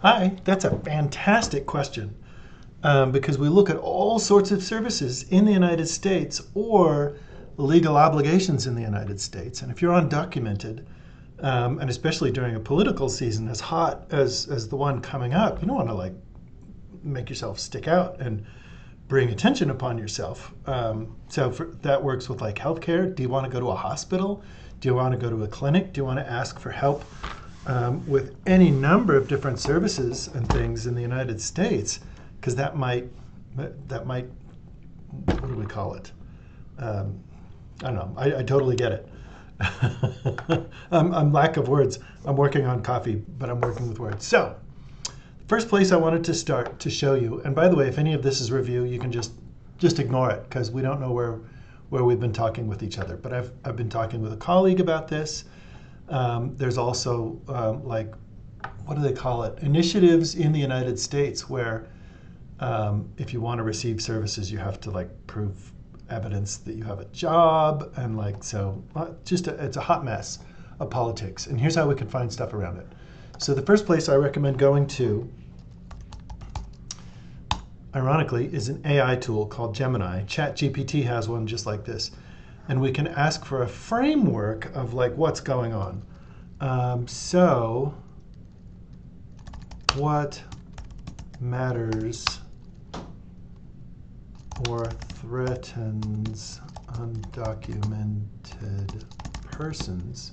Hi, that's a fantastic question because we look at all sorts of services in the United States or legal obligations in the United States. And if you're undocumented, and especially during a political season as hot as the one coming up, you don't want to like make yourself stick out and bring attention upon yourself. That works with like healthcare. Do you want to go to a hospital? Do you want to go to a clinic? Do you want to ask for help with any number of different services and things in the United States? Because that might, what do we call it? I don't know. I totally get it. I'm lack of words. I'm working on coffee, but I'm working with words. So, first place I wanted to start to show you, and by the way, if any of this is review, you can just ignore it because we don't know where we've been talking with each other. But I've been talking with a colleague about this. There's also like, what do they call it? Initiatives in the United States where if you want to receive services, you have to like prove evidence that you have a job, and like it's a hot mess of politics. And here's how we can find stuff around it. So the first place I recommend going to, ironically, is an AI tool called Gemini. ChatGPT has one just like this. And we can ask for a framework of like what's going on. So what matters or threatens undocumented persons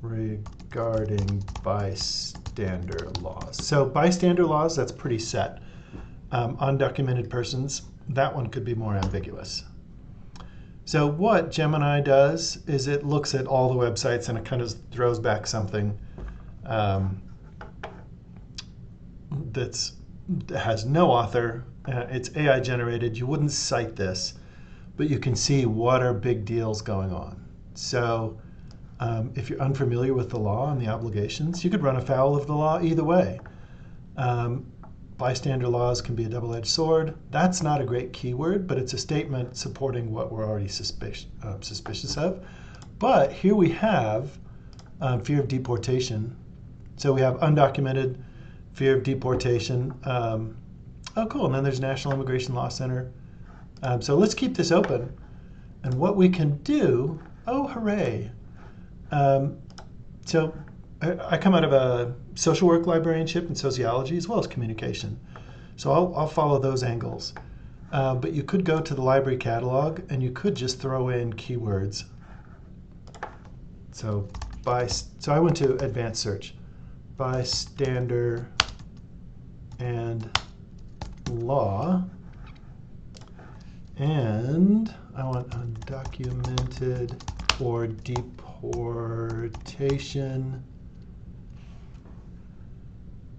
regarding bystander laws? So bystander laws, that's pretty set. Undocumented persons, that one could be more ambiguous. So what Gemini does is it looks at all the websites and it kind of throws back something that has no author. It's AI generated. You wouldn't cite this, but you can see what are big deals going on. So if you're unfamiliar with the law and the obligations, you could run afoul of the law either way. Bystander laws can be a double-edged sword. That's not a great keyword, but it's a statement supporting what we're already suspicious of. But here we have fear of deportation. So we have undocumented, fear of deportation. Oh, cool. And then there's National Immigration Law Center. So let's keep this open. And what we can do, oh, hooray. So I come out of a social work librarianship in sociology as well as communication. So I'll follow those angles. But you could go to the library catalog and you could just throw in keywords. So I went to advanced search. Bystander and law. And I want undocumented or deportation.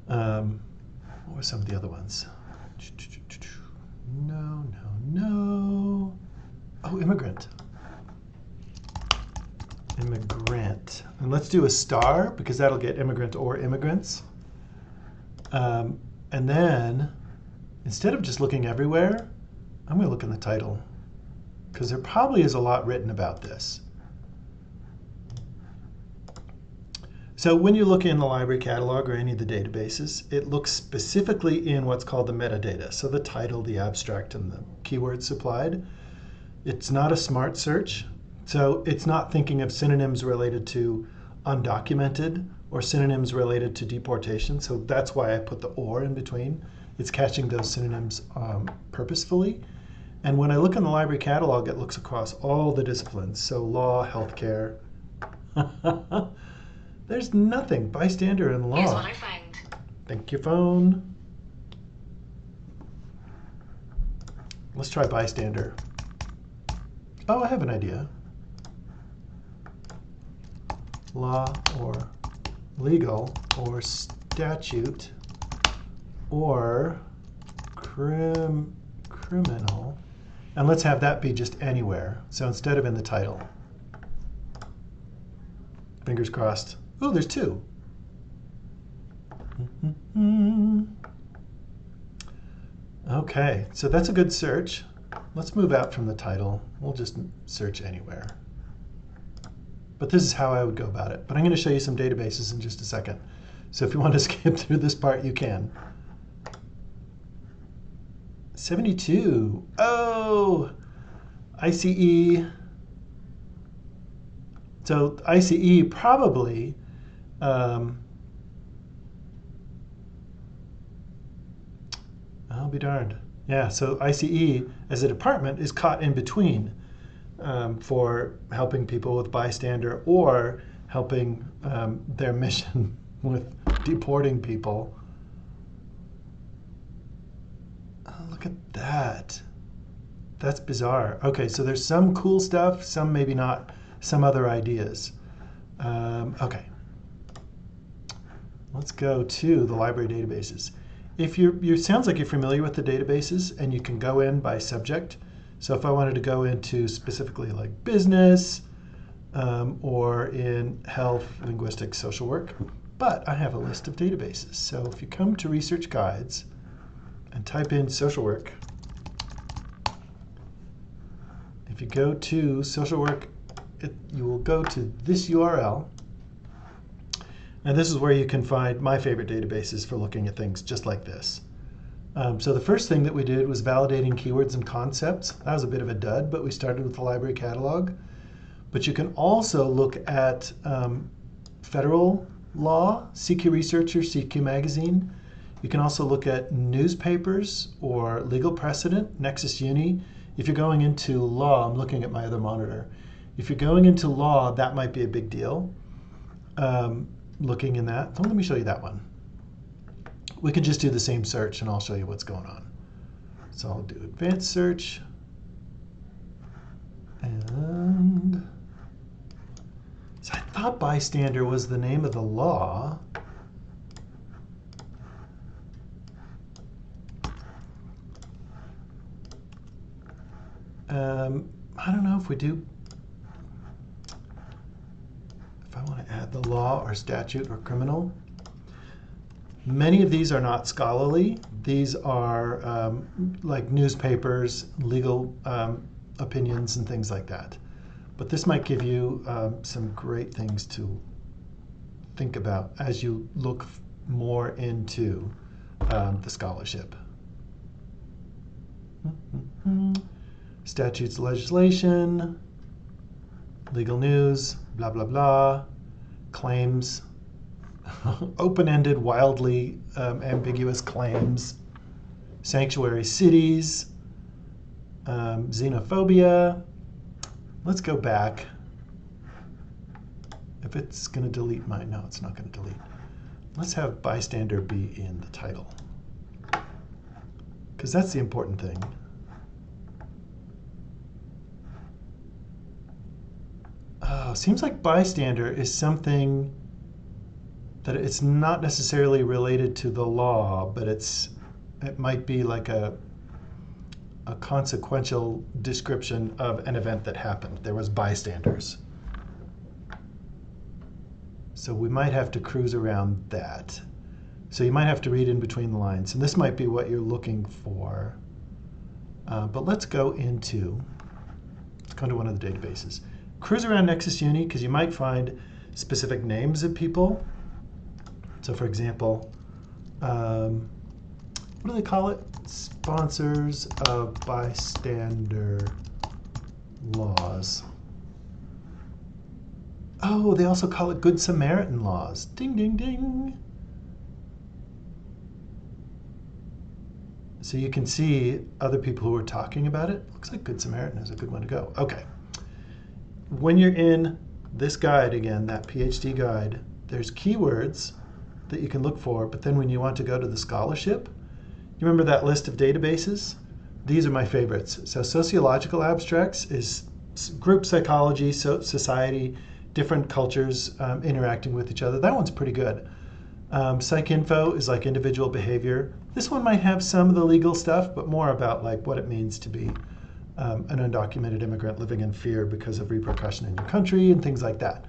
What were some of the other ones? No. Oh, immigrant. Immigrant. And let's do a star because that'll get immigrant or immigrants. And then instead of just looking everywhere, I'm going to look in the title because there probably is a lot written about this. So when you look in the library catalog or any of the databases, it looks specifically in what's called the metadata. So the title, the abstract, and the keywords supplied. It's not a smart search. So it's not thinking of synonyms related to undocumented or synonyms related to deportation. So that's why I put the or in between. It's catching those synonyms purposefully. And when I look in the library catalog, it looks across all the disciplines. So law, healthcare. There's nothing. Bystander and law. Here's what I found. Thank you, phone. Let's try bystander. Oh, I have an idea. Law or legal or statute or criminal. And let's have that be just anywhere. So instead of in the title. Fingers crossed. Oh, there's two. Okay, so that's a good search. Let's move out from the title. We'll just search anywhere. But this is how I would go about it. But I'm going to show you some databases in just a second. So if you want to skip through this part, you can. 72. Oh, ICE. So ICE probably I'll be darned. Yeah, so ICE as a department is caught in between for helping people with bystander or helping their mission with deporting people. Oh, look at that. That's bizarre. Okay, so there's some cool stuff, some maybe not, some other ideas. Okay. Let's go to the library databases. If you sounds like you're familiar with the databases and you can go in by subject. So if I wanted to go into specifically like business or in health, linguistics, social work, but I have a list of databases. So if you come to research guides and type in social work, if you go to social work, you will go to this URL. And this is where you can find my favorite databases for looking at things just like this. So the first thing that we did was validating keywords and concepts. That was a bit of a dud, but we started with the library catalog. But you can also look at federal law, CQ Researcher, CQ Magazine. You can also look at newspapers or legal precedent, Nexus Uni. If you're going into law, I'm looking at my other monitor. If you're going into law, that might be a big deal. Looking in that. So let me show you that one. We can just do the same search and I'll show you what's going on. So I'll do advanced search. And so I thought bystander was the name of the law. I don't know if we do. If I want to add the law or statute or criminal. Many of these are not scholarly. These are like newspapers, legal opinions, and things like that. But this might give you some great things to think about as you look more into the scholarship. Statutes, legislation, legal news, blah, blah, blah, claims, open-ended, wildly ambiguous claims, sanctuary cities, xenophobia. Let's go back. If it's going to delete mine, no, it's not going to delete. Let's have bystander be in the title, because that's the important thing. Seems like bystander is something that it's not necessarily related to the law, but it might be like a consequential description of an event that happened. There was bystanders. So we might have to cruise around that. So you might have to read in between the lines. And this might be what you're looking for. But let's go into one of the databases. Cruise around Nexus Uni, because you might find specific names of people. So for example, what do they call it? Sponsors of bystander laws. Oh, they also call it Good Samaritan laws. Ding, ding, ding. So you can see other people who are talking about it. Looks like Good Samaritan is a good one to go. Okay. When you're in this guide, again, that PhD guide, there's keywords that you can look for, but then when you want to go to the scholarship, you remember that list of databases? These are my favorites. So sociological abstracts is group psychology, society, different cultures interacting with each other. That one's pretty good. PsycInfo is like individual behavior. This one might have some of the legal stuff, but more about like what it means to be an undocumented immigrant living in fear because of repercussion in your country and things like that.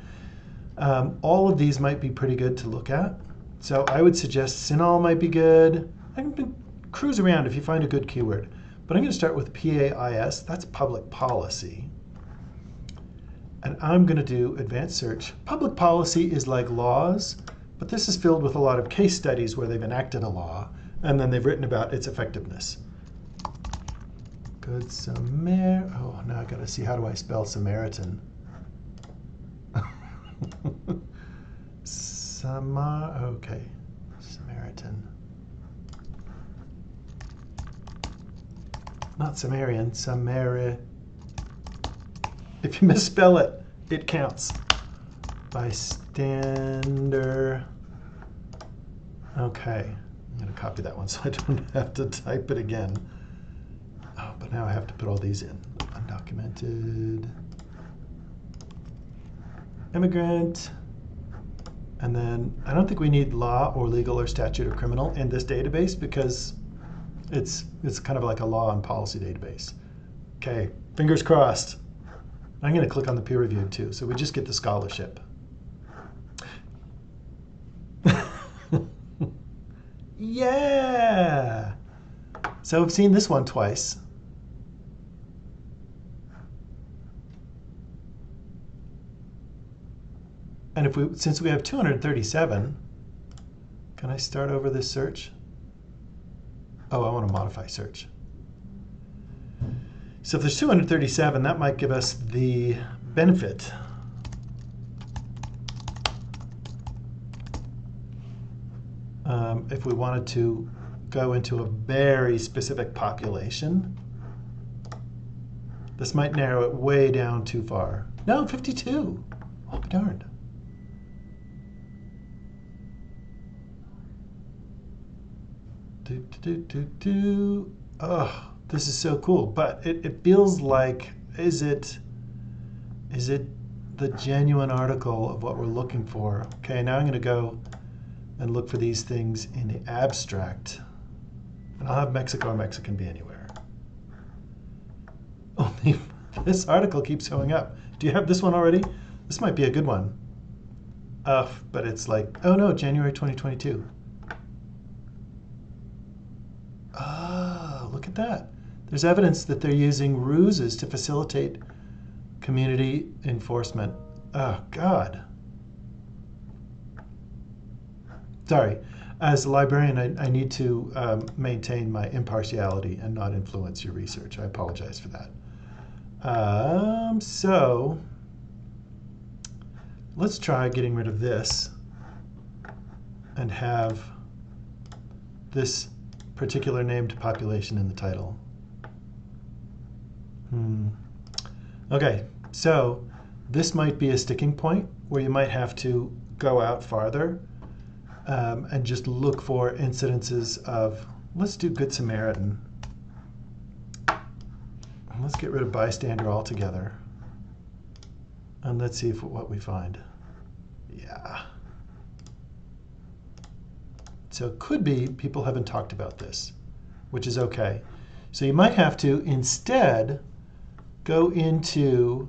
All of these might be pretty good to look at. So I would suggest CINAHL might be good. I can cruise around if you find a good keyword. But I'm going to start with PAIS. That's public policy. And I'm going to do advanced search. Public policy is like laws, But this is filled with a lot of case studies where they've enacted a law and then they've written about its effectiveness. Good Samaritan. Oh, now I gotta see, how do I spell Samaritan? Okay. Samaritan. Not Samarian, If you misspell it, it counts. Bystander. Okay, I'm gonna copy that one so I don't have to type it again. Oh, but now I have to put all these in. Undocumented. Immigrant. And then I don't think we need law or legal or statute or criminal in this database because it's kind of like a law and policy database. Okay, fingers crossed. I'm going to click on the peer reviewed too, so we just get the scholarship. Yeah! So I've seen this one twice. And since we have 237, can I start over this search? Oh, I want to modify search. So if there's 237, that might give us the benefit if we wanted to go into a very specific population. This might narrow it way down too far. No, 52. I'll be darned. Oh, this is so cool, but it feels like, is it the genuine article of what we're looking for? Okay, now I'm going to go and look for these things in the abstract. And I'll have Mexico or Mexican be anywhere. Only this article keeps showing up. Do you have this one already? This might be a good one. But it's like, oh no, January 2022. Oh, look at that. There's evidence that they're using ruses to facilitate community enforcement. Oh, God. Sorry. As a librarian, I need to maintain my impartiality and not influence your research. I apologize for that. So let's try getting rid of this and have this particular named population in the title. Okay, so this might be a sticking point where you might have to go out farther and just look for incidences of, let's do Good Samaritan. Let's get rid of bystander altogether. And let's see what we find. Yeah. So it could be people haven't talked about this, which is okay. So you might have to instead go into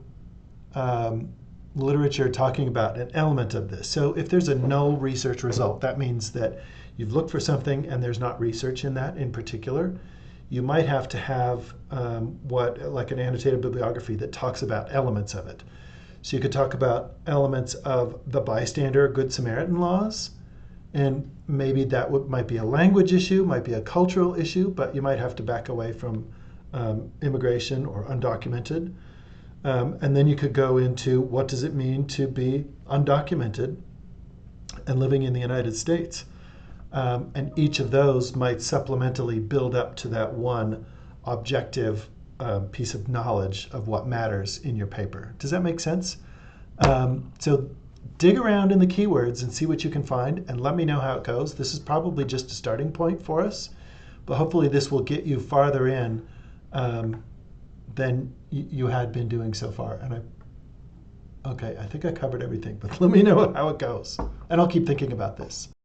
literature talking about an element of this. So if there's a null research result, that means that you've looked for something and there's not research in that in particular. You might have to have like an annotated bibliography that talks about elements of it. So you could talk about elements of the bystander Good Samaritan laws, and maybe that might be a language issue, might be a cultural issue, but you might have to back away from immigration or undocumented. And then you could go into what does it mean to be undocumented and living in the United States. And each of those might supplementally build up to that one objective piece of knowledge of what matters in your paper. Does that make sense? So dig around in the keywords and see what you can find and let me know how it goes. This is probably just a starting point for us, but hopefully this will get you farther in than you had been doing so far. And okay, I think I covered everything, but let me know how it goes. And I'll keep thinking about this.